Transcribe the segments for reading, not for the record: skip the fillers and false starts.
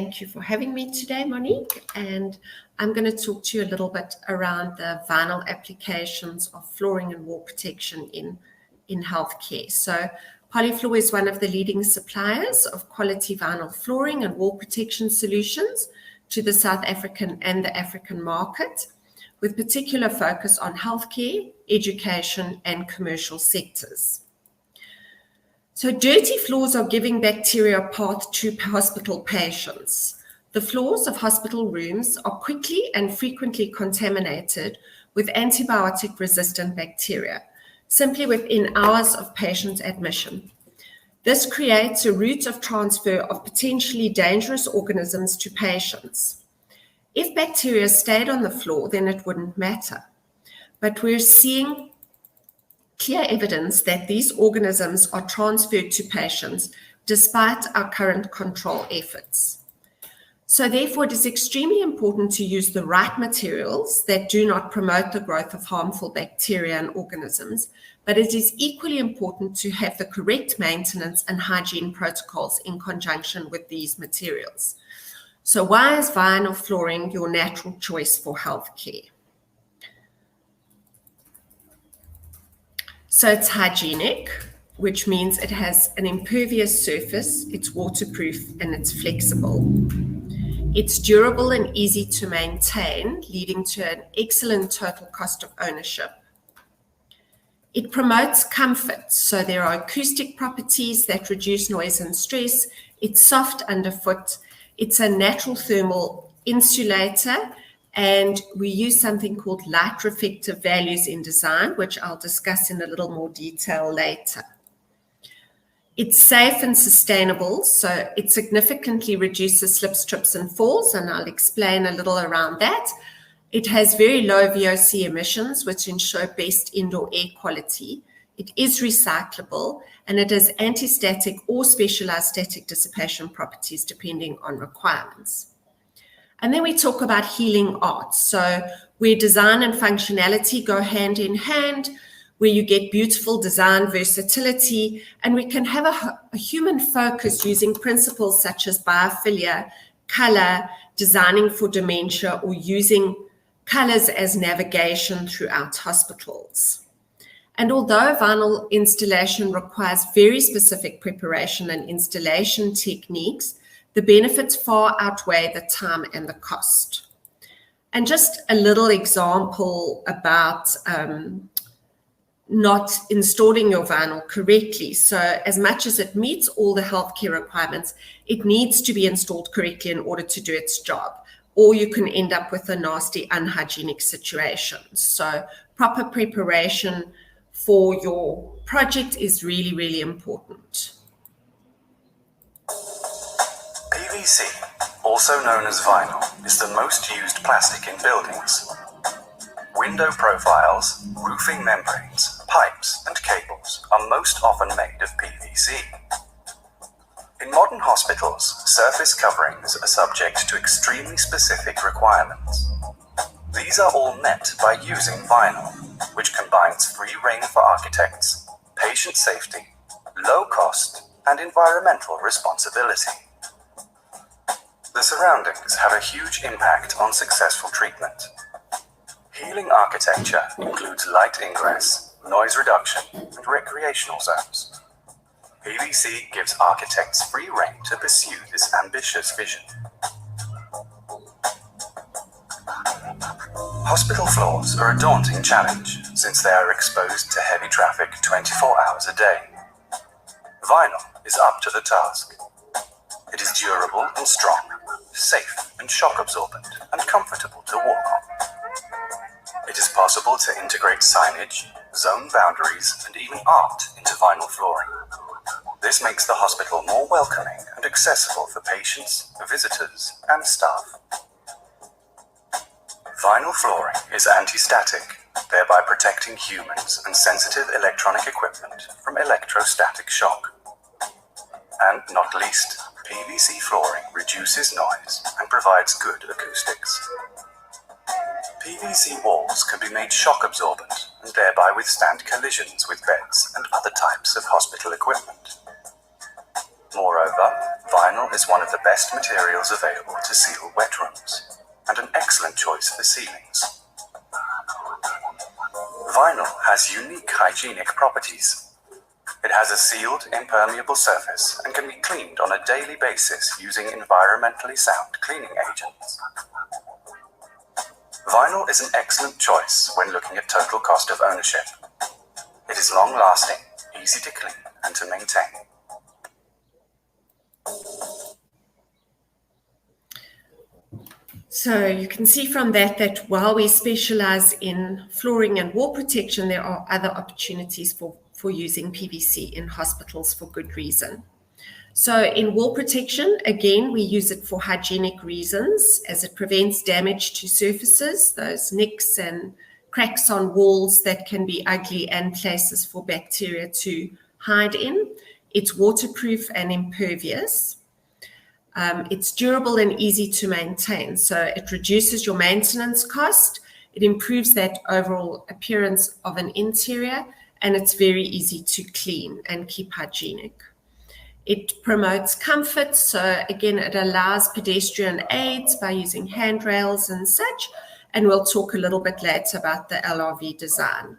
Thank you for having me today, Monique. And I'm going to talk to you a little bit around the vinyl applications of flooring and wall protection in healthcare. So Polyfloor is one of the leading suppliers of quality vinyl flooring and wall protection solutions to the South African and the African market, with particular focus on healthcare, education, and commercial sectors. So dirty floors are giving bacteria a path to hospital patients. The floors of hospital rooms are quickly and frequently contaminated with antibiotic-resistant bacteria, simply within hours of patient admission. This creates a route of transfer of potentially dangerous organisms to patients. If bacteria stayed on the floor, then it wouldn't matter. But we're seeing clear evidence that these organisms are transferred to patients despite our current control efforts. So therefore, it is extremely important to use the right materials that do not promote the growth of harmful bacteria and organisms, but it is equally important to have the correct maintenance and hygiene protocols in conjunction with these materials. So why is vinyl flooring your natural choice for healthcare? So it's hygienic, which means it has an impervious surface, it's waterproof, and it's flexible. It's durable and easy to maintain, leading to an excellent total cost of ownership. It promotes comfort, so there are acoustic properties that reduce noise and stress. It's soft underfoot. It's a natural thermal insulator, and we use something called light reflective values in design, which I'll discuss in a little more detail later. It's safe and sustainable, so it significantly reduces slips, trips, and falls, and I'll explain a little around that. It has very low VOC emissions, which ensure best indoor air quality. It is recyclable, and it has anti-static or specialized static dissipation properties depending on requirements. And then we talk about healing arts. So where design and functionality go hand in hand, where you get beautiful design versatility, and we can have a human focus using principles such as biophilia, color, designing for dementia, or using colors as navigation throughout hospitals. And although vinyl installation requires very specific preparation and installation techniques, the benefits far outweigh the time and the cost. And just a little example about not installing your vinyl correctly. So as much as it meets all the healthcare requirements, it needs to be installed correctly in order to do its job, or you can end up with a nasty, unhygienic situation. So proper preparation for your project is really, really important. PVC, also known as vinyl, is the most used plastic in buildings. Window profiles, roofing membranes, pipes, and cables are most often made of PVC. In modern hospitals, surface coverings are subject to extremely specific requirements. These are all met by using vinyl, which combines free rein for architects, patient safety, low cost, and environmental responsibility. The surroundings have a huge impact on successful treatment. Healing architecture includes light ingress, noise reduction, and recreational zones. PVC gives architects free rein to pursue this ambitious vision. Hospital floors are a daunting challenge since they are exposed to heavy traffic 24 hours a day. Vinyl is up to the task. It is durable and strong, safe and shock absorbent, and comfortable to walk on. It is possible to integrate signage, zone boundaries, and even art into vinyl flooring. This makes the hospital more welcoming and accessible for patients, visitors, and staff. Vinyl flooring is anti-static, thereby protecting humans and sensitive electronic equipment from electrostatic shock. And not least, PVC flooring reduces noise and provides good acoustics. PVC walls can be made shock absorbent and thereby withstand collisions with beds and other types of hospital equipment. Moreover, Vinyl is one of the best materials available to seal wet rooms, and an excellent choice for ceilings. Vinyl has unique hygienic properties. It has a sealed, impermeable surface and can be cleaned on a daily basis using environmentally sound cleaning agents. Vinyl is an excellent choice when looking at total cost of ownership. It is long-lasting, easy to clean and to maintain. So you can see from that while we specialize in flooring and wall protection, there are other opportunities for using PVC in hospitals for good reason. So in wall protection, again, we use it for hygienic reasons as it prevents damage to surfaces, those nicks and cracks on walls that can be ugly and places for bacteria to hide in. It's waterproof and impervious. It's durable and easy to maintain, so it reduces your maintenance cost, it improves that overall appearance of an interior, and it's very easy to clean and keep hygienic. It promotes comfort, so again, it allows pedestrian aids by using handrails and such, and we'll talk a little bit later about the LRV design.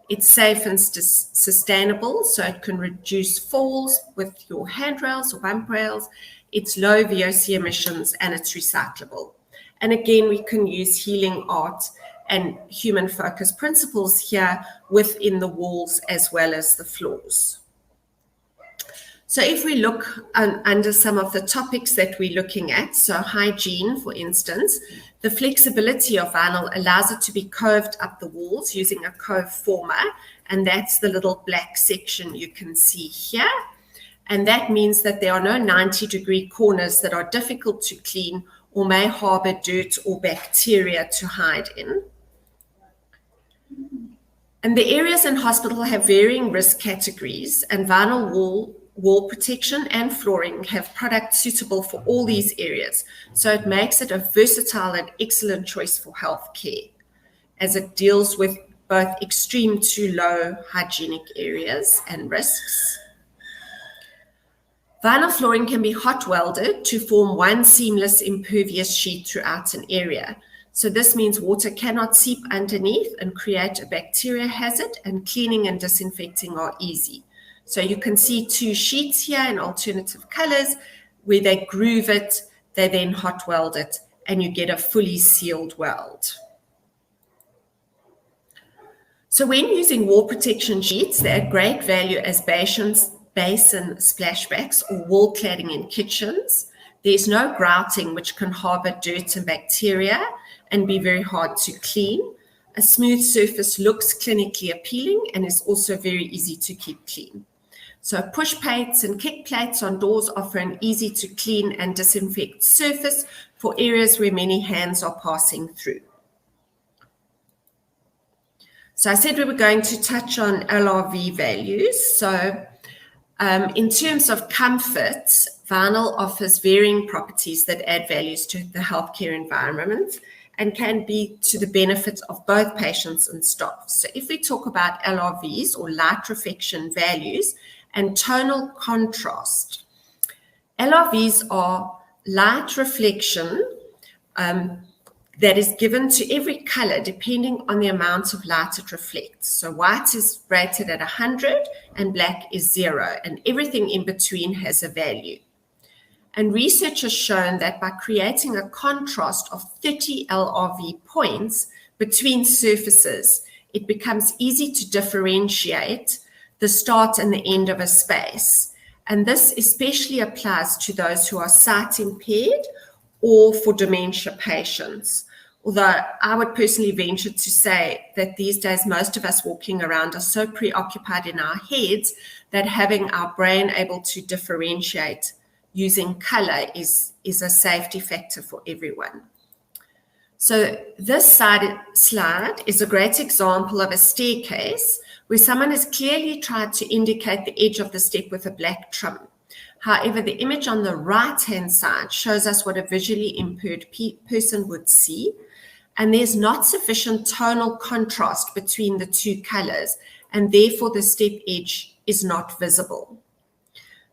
It's safe and sustainable, so it can reduce falls with your handrails or bump rails. It's low VOC emissions and it's recyclable. And again, we can use healing art and human focus principles here within the walls as well as the floors. So if we look under some of the topics that we're looking at, so hygiene, for instance, the flexibility of vinyl allows it to be coved up the walls using a cove former, and that's the little black section you can see here. And that means that there are no 90-degree corners that are difficult to clean or may harbor dirt or bacteria to hide in. And the areas in hospital have varying risk categories, and vinyl wall protection and flooring have products suitable for all these areas. So it makes it a versatile and excellent choice for healthcare, as it deals with both extreme to low hygienic areas and risks. Vinyl flooring can be hot welded to form one seamless impervious sheet throughout an area. So this means water cannot seep underneath and create a bacteria hazard, and cleaning and disinfecting are easy. So you can see two sheets here in alternative colors where they groove it, they then hot weld it, and you get a fully sealed weld. So when using wall protection sheets, they add great value as basin splashbacks or wall cladding in kitchens. There's no grouting, which can harbor dirt and bacteria and be very hard to clean. A smooth surface looks clinically appealing and is also very easy to keep clean. So push plates and kick plates on doors offer an easy to clean and disinfect surface for areas where many hands are passing through. So I said we were going to touch on LRV values. So in terms of comfort, vinyl offers varying properties that add values to the healthcare environment and can be to the benefit of both patients and staff. So if we talk about LRVs or light reflection values and tonal contrast, LRVs are light reflection that is given to every color depending on the amount of light it reflects. So white is rated at 100 and black is 0, and everything in between has a value. And research has shown that by creating a contrast of 30 LRV points between surfaces, it becomes easy to differentiate the start and the end of a space. And this especially applies to those who are sight impaired or for dementia patients. Although I would personally venture to say that these days, most of us walking around are so preoccupied in our heads that having our brain able to differentiate using color is a safety factor for everyone. So this slide is a great example of a staircase where someone has clearly tried to indicate the edge of the step with a black trim. However, the image on the right-hand side shows us what a visually impaired person would see, and there's not sufficient tonal contrast between the two colors, and therefore the step edge is not visible.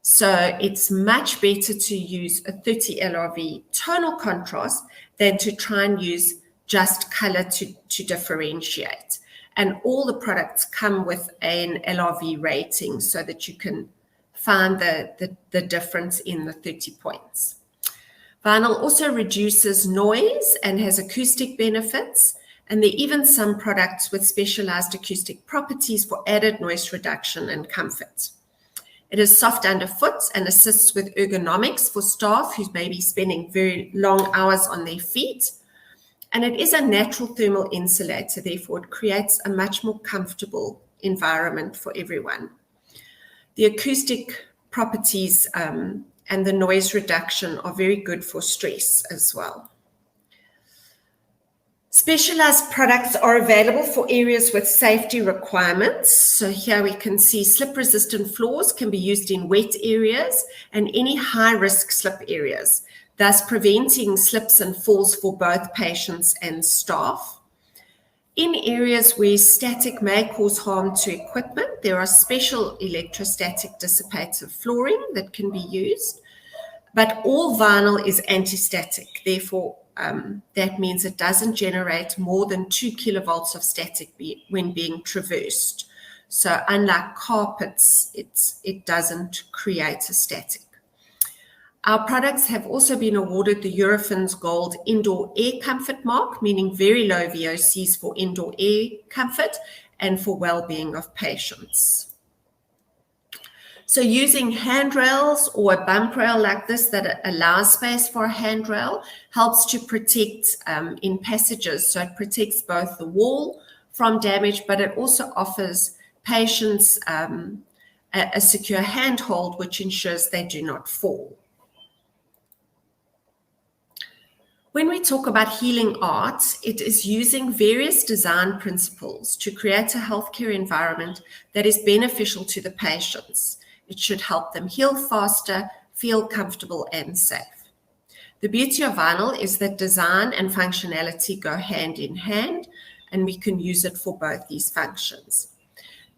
So it's much better to use a 30 LRV tonal contrast than to try and use just color to differentiate. And all the products come with an LRV rating so that you can find the difference in the 30 points. Vinyl also reduces noise and has acoustic benefits, and there are even some products with specialized acoustic properties for added noise reduction and comfort. It is soft underfoot and assists with ergonomics for staff who may be spending very long hours on their feet. And it is a natural thermal insulator, therefore it creates a much more comfortable environment for everyone. The acoustic properties and the noise reduction are very good for stress as well. Specialized products are available for areas with safety requirements. So here we can see slip-resistant floors can be used in wet areas and any high-risk slip areas, thus preventing slips and falls for both patients and staff. In areas where static may cause harm to equipment, there are special electrostatic dissipative flooring that can be used, but all vinyl is anti-static. Therefore, that means it doesn't generate more than 2 kilovolts of static when being traversed. So unlike carpets, it doesn't create a static. Our products have also been awarded the Eurofins Gold Indoor Air Comfort Mark, meaning very low VOCs for indoor air comfort and for well-being of patients. So using handrails or a bump rail like this that allows space for a handrail helps to protect in passages. So it protects both the wall from damage, but it also offers patients a secure handhold, which ensures they do not fall. When we talk about healing arts, it is using various design principles to create a healthcare environment that is beneficial to the patients. It should help them heal faster, feel comfortable and safe. The beauty of vinyl is that design and functionality go hand in hand, and we can use it for both these functions.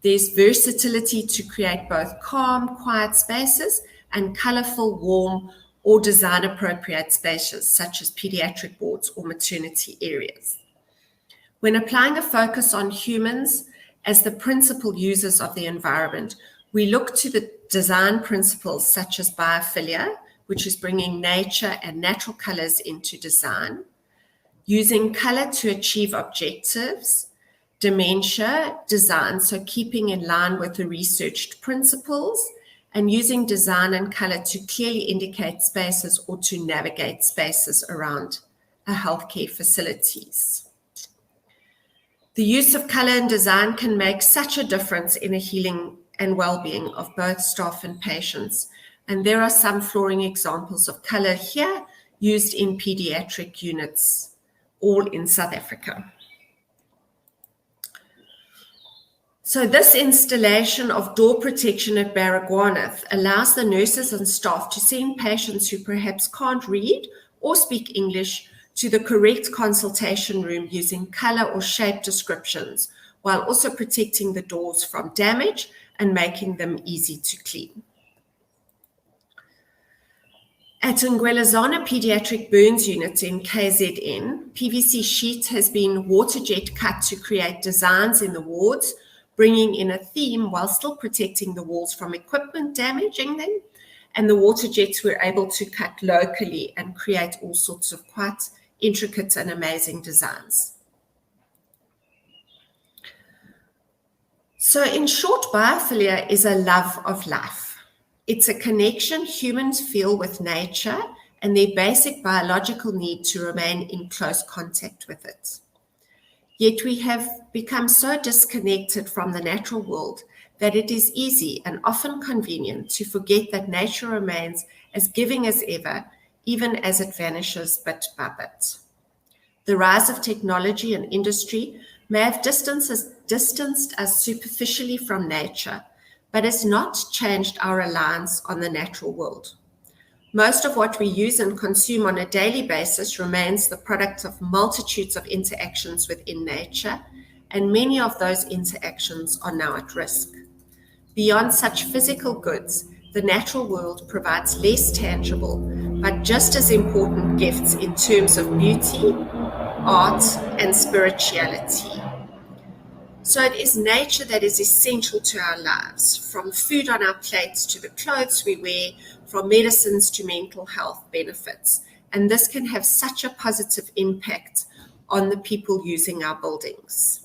There's versatility to create both calm, quiet spaces and colorful, warm, or design-appropriate spaces, such as pediatric wards or maternity areas. When applying a focus on humans as the principal users of the environment, we look to the design principles such as biophilia, which is bringing nature and natural colors into design, using color to achieve objectives, dementia design, so keeping in line with the researched principles, and using design and color to clearly indicate spaces or to navigate spaces around our healthcare facilities. The use of color and design can make such a difference in the healing and well-being of both staff and patients. And there are some flooring examples of color here used in pediatric units, all in South Africa. So this installation of door protection at Baragwanath allows the nurses and staff to send patients who perhaps can't read or speak English to the correct consultation room using color or shape descriptions, while also protecting the doors from damage and making them easy to clean. At Ngwelazana Pediatric Burns Unit in KZN, PVC sheet has been water jet cut to create designs in the wards, bringing in a theme while still protecting the walls from equipment damaging them. And the water jets were able to cut locally and create all sorts of quite intricate and amazing designs. So in short, biophilia is a love of life. It's a connection humans feel with nature and their basic biological need to remain in close contact with it. Yet we have become so disconnected from the natural world that it is easy and often convenient to forget that nature remains as giving as ever, even as it vanishes bit by bit. The rise of technology and industry may have distanced us superficially from nature, but has not changed our reliance on the natural world. Most of what we use and consume on a daily basis remains the product of multitudes of interactions within nature, and many of those interactions are now at risk. Beyond such physical goods, the natural world provides less tangible, but just as important gifts in terms of beauty, art, and spirituality. So it is nature that is essential to our lives, from food on our plates to the clothes we wear, from medicines to mental health benefits. And this can have such a positive impact on the people using our buildings.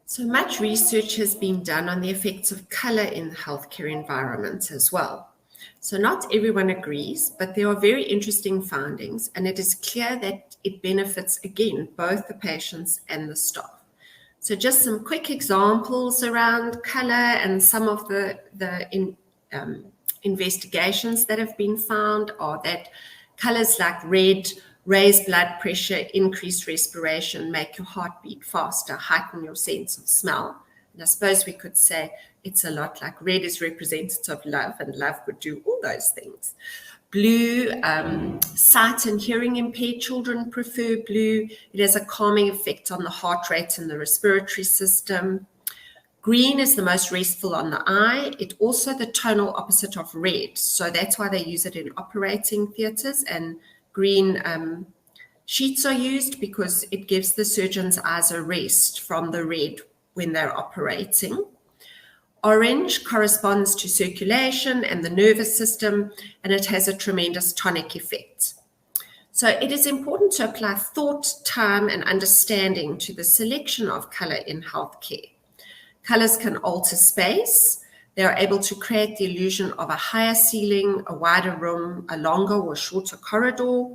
So much research has been done on the effects of color in the healthcare environment as well. So not everyone agrees, but there are very interesting findings, and it is clear that it benefits, again, both the patients and the staff. So just some quick examples around color and some of the investigations that have been found are that colors like red raise blood pressure, increase respiration, make your heart beat faster, heighten your sense of smell. And I suppose we could say it's a lot like red is representative of love, and love would do all those things. Blue, sight and hearing impaired children prefer blue. It has a calming effect on the heart rate and the respiratory system. Green is the most restful on the eye. It's also the tonal opposite of red. So that's why they use it in operating theatres, and green sheets are used because it gives the surgeon's eyes a rest from the red when they're operating. Orange corresponds to circulation and the nervous system, and it has a tremendous tonic effect. So it is important to apply thought, time, and understanding to the selection of color in healthcare. Colors can alter space. They are able to create the illusion of a higher ceiling, a wider room, a longer or shorter corridor.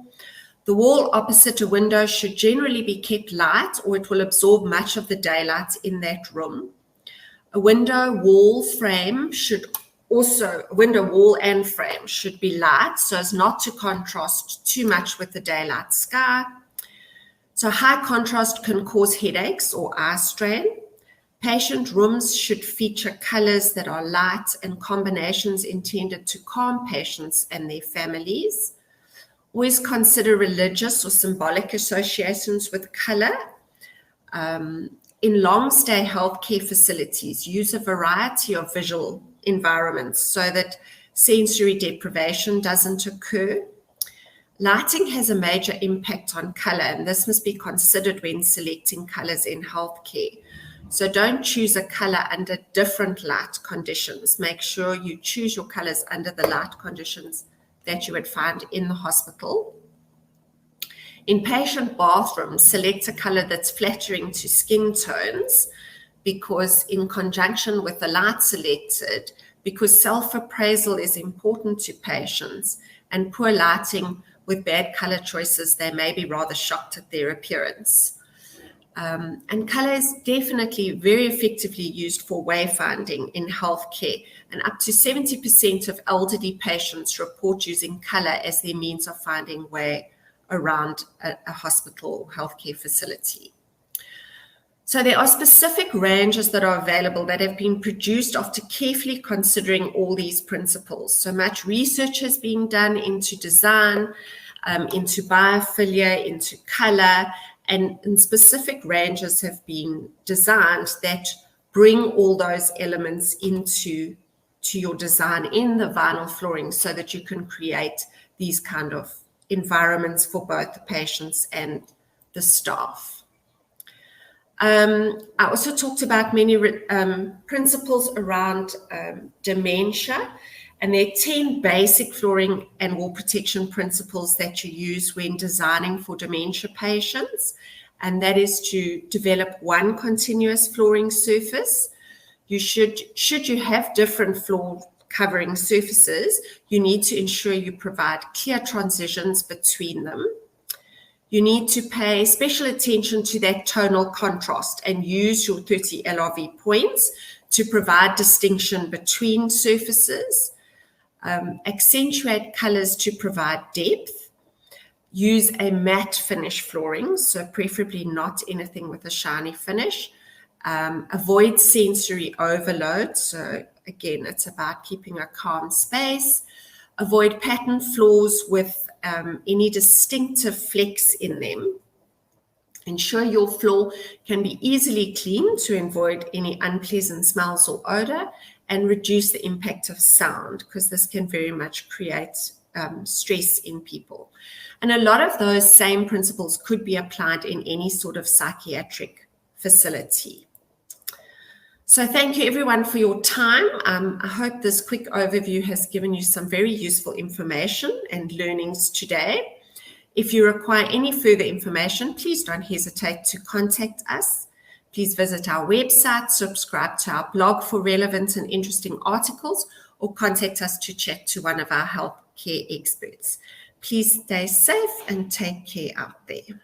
The wall opposite a window should generally be kept light, or it will absorb much of the daylight in that room. A window wall and frame should be light so as not to contrast too much with the daylight sky. So high contrast can cause headaches or eye strain. Patient rooms should feature colors that are light and combinations intended to calm patients and their families. Always consider religious or symbolic associations with color. In long-stay healthcare facilities, use a variety of visual environments so that sensory deprivation doesn't occur. Lighting has a major impact on color, and this must be considered when selecting colors in healthcare. So don't choose a color under different light conditions. Make sure you choose your colors under the light conditions that you would find in the hospital. In patient bathrooms, select a color that's flattering to skin tones, because in conjunction with the light selected, because self-appraisal is important to patients, and poor lighting with bad color choices, they may be rather shocked at their appearance. And color is definitely very effectively used for wayfinding in healthcare, and up to 70% of elderly patients report using color as their means of finding way around a hospital or healthcare facility. So there are specific ranges that are available that have been produced after carefully considering all these principles. So much research has been done into design, into biophilia, into color, and specific ranges have been designed that bring all those elements into your design in the vinyl flooring so that you can create these kind of environments for both the patients and the staff. I also talked about many principles around dementia, and there are 10 basic flooring and wall protection principles that you use when designing for dementia patients, and that is to develop one continuous flooring surface. Should you have different floor covering surfaces, you need to ensure you provide clear transitions between them. You need to pay special attention to that tonal contrast and use your 30 LRV points to provide distinction between surfaces. Accentuate colors to provide depth. Use a matte finish flooring, so preferably not anything with a shiny finish. Avoid sensory overload. So again, it's about keeping a calm space. Avoid pattern floors with any distinctive flecks in them. Ensure your floor can be easily cleaned to avoid any unpleasant smells or odor, and reduce the impact of sound, because this can very much create stress in people. And a lot of those same principles could be applied in any sort of psychiatric facility. So thank you everyone for your time. I hope this quick overview has given you some very useful information and learnings today. If you require any further information, please don't hesitate to contact us. Please visit our website, subscribe to our blog for relevant and interesting articles, or contact us to chat to one of our healthcare experts. Please stay safe and take care out there.